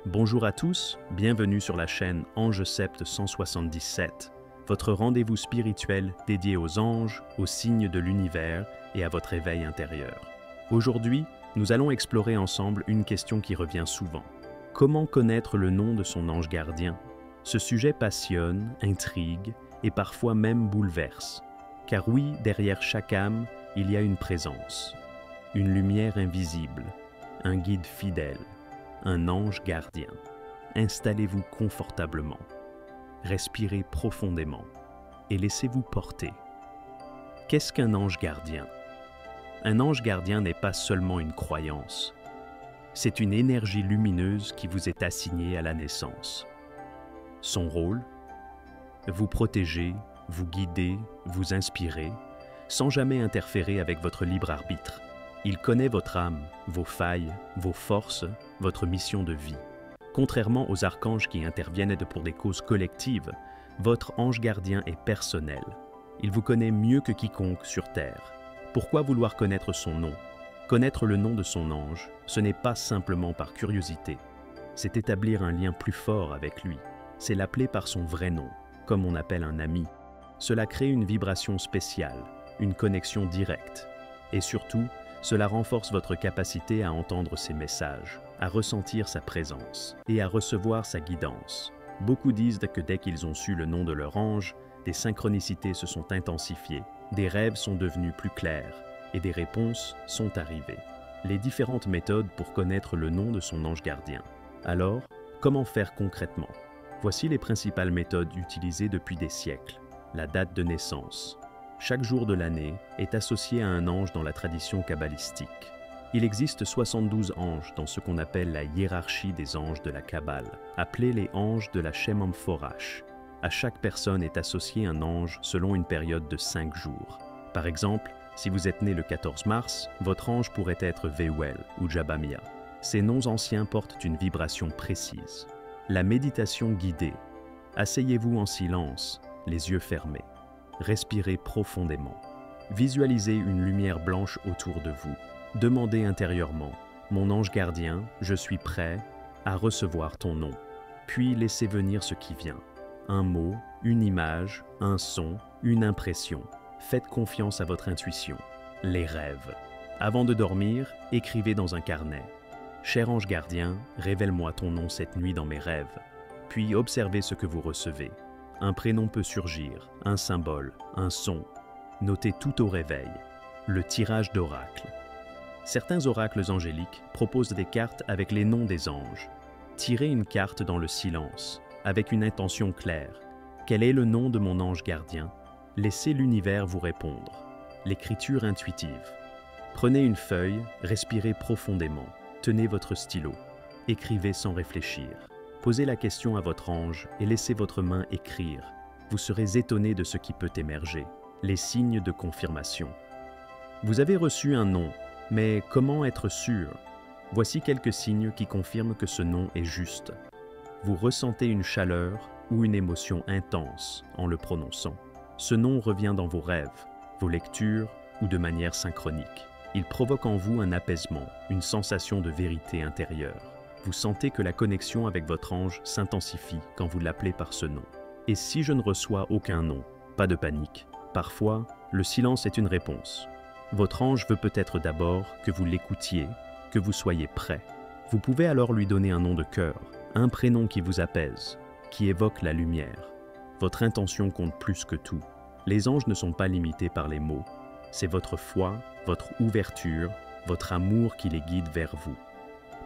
Bonjour à tous, bienvenue sur la chaîne Ange Sept 177, votre rendez-vous spirituel dédié aux anges, aux signes de l'univers et à votre éveil intérieur. Aujourd'hui, nous allons explorer ensemble une question qui revient souvent. Comment connaître le nom de son ange gardien? Ce sujet passionne, intrigue et parfois même bouleverse. Car oui, derrière chaque âme, il y a une présence, une lumière invisible, un guide fidèle, un ange gardien. Installez-vous confortablement, respirez profondément et laissez-vous porter. Qu'est-ce qu'un ange gardien? Un ange gardien n'est pas seulement une croyance. C'est une énergie lumineuse qui vous est assignée à la naissance. Son rôle? Vous protéger, vous guider, vous inspirer, sans jamais interférer avec votre libre arbitre. Il connaît votre âme, vos failles, vos forces, votre mission de vie. Contrairement aux archanges qui interviennent pour des causes collectives, votre ange gardien est personnel. Il vous connaît mieux que quiconque sur Terre. Pourquoi vouloir connaître son nom? Connaître le nom de son ange, ce n'est pas simplement par curiosité. C'est établir un lien plus fort avec lui. C'est l'appeler par son vrai nom, comme on appelle un ami. Cela crée une vibration spéciale, une connexion directe. Et surtout, cela renforce votre capacité à entendre ses messages, à ressentir sa présence et à recevoir sa guidance. Beaucoup disent que dès qu'ils ont su le nom de leur ange, des synchronicités se sont intensifiées, des rêves sont devenus plus clairs et des réponses sont arrivées. Les différentes méthodes pour connaître le nom de son ange gardien. Alors, comment faire concrètement? Voici les principales méthodes utilisées depuis des siècles. La date de naissance. Chaque jour de l'année est associé à un ange dans la tradition kabbalistique. Il existe 72 anges dans ce qu'on appelle la hiérarchie des anges de la Kabbale, appelés les anges de la Shem Amphorach. À chaque personne est associé un ange selon une période de 5 jours. Par exemple, si vous êtes né le 14 mars, votre ange pourrait être Veuel ou Jabamia. Ces noms anciens portent une vibration précise. La méditation guidée. Asseyez-vous en silence, les yeux fermés. Respirez profondément. Visualisez une lumière blanche autour de vous. Demandez intérieurement, « Mon ange gardien, je suis prêt à recevoir ton nom. » Puis laissez venir ce qui vient. Un mot, une image, un son, une impression. Faites confiance à votre intuition. Les rêves. Avant de dormir, écrivez dans un carnet. « Cher ange gardien, révèle-moi ton nom cette nuit dans mes rêves. » Puis observez ce que vous recevez. Un prénom peut surgir, un symbole, un son. Notez tout au réveil. Le tirage d'oracle. Certains oracles angéliques proposent des cartes avec les noms des anges. Tirez une carte dans le silence, avec une intention claire. Quel est le nom de mon ange gardien? Laissez l'univers vous répondre. L'écriture intuitive. Prenez une feuille, respirez profondément. Tenez votre stylo. Écrivez sans réfléchir. Posez la question à votre ange et laissez votre main écrire. Vous serez étonné de ce qui peut émerger. Les signes de confirmation. Vous avez reçu un nom, mais comment être sûr? Voici quelques signes qui confirment que ce nom est juste. Vous ressentez une chaleur ou une émotion intense en le prononçant. Ce nom revient dans vos rêves, vos lectures ou de manière synchronique. Il provoque en vous un apaisement, une sensation de vérité intérieure. Vous sentez que la connexion avec votre ange s'intensifie quand vous l'appelez par ce nom. Et si je ne reçois aucun nom, pas de panique. Parfois, le silence est une réponse. Votre ange veut peut-être d'abord que vous l'écoutiez, que vous soyez prêt. Vous pouvez alors lui donner un nom de cœur, un prénom qui vous apaise, qui évoque la lumière. Votre intention compte plus que tout. Les anges ne sont pas limités par les mots. C'est votre foi, votre ouverture, votre amour qui les guide vers vous.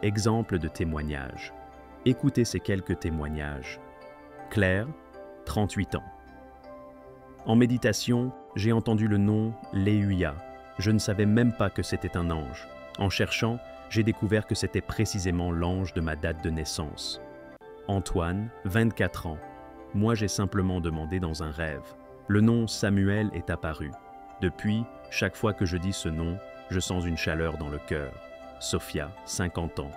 Exemple de témoignage. Écoutez ces quelques témoignages. Claire, 38 ans. En méditation, j'ai entendu le nom Léuya. Je ne savais même pas que c'était un ange. En cherchant, j'ai découvert que c'était précisément l'ange de ma date de naissance. Antoine, 24 ans. Moi, j'ai simplement demandé dans un rêve. Le nom Samuel est apparu. Depuis, chaque fois que je dis ce nom, je sens une chaleur dans le cœur. Sophia, 50 ans.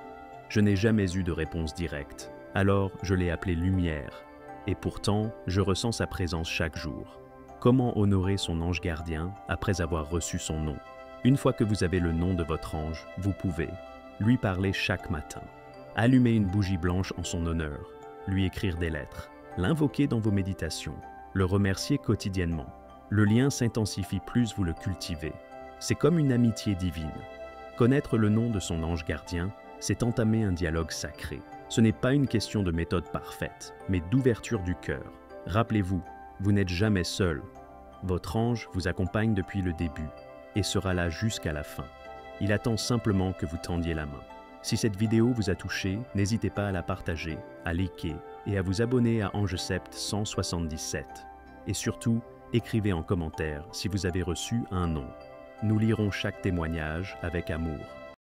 Je n'ai jamais eu de réponse directe. Alors, je l'ai appelée Lumière. Et pourtant, je ressens sa présence chaque jour. Comment honorer son ange gardien après avoir reçu son nom? Une fois que vous avez le nom de votre ange, vous pouvez lui parler chaque matin. Allumez une bougie blanche en son honneur, lui écrire des lettres, l'invoquer dans vos méditations, le remercier quotidiennement. Le lien s'intensifie plus vous le cultivez. C'est comme une amitié divine. Connaître le nom de son ange gardien, c'est entamer un dialogue sacré. Ce n'est pas une question de méthode parfaite, mais d'ouverture du cœur. Rappelez-vous, vous n'êtes jamais seul. Votre ange vous accompagne depuis le début et sera là jusqu'à la fin. Il attend simplement que vous tendiez la main. Si cette vidéo vous a touché, n'hésitez pas à la partager, à liker et à vous abonner à Ange Sept 177. Et surtout, écrivez en commentaire si vous avez reçu un nom. Nous lirons chaque témoignage avec amour.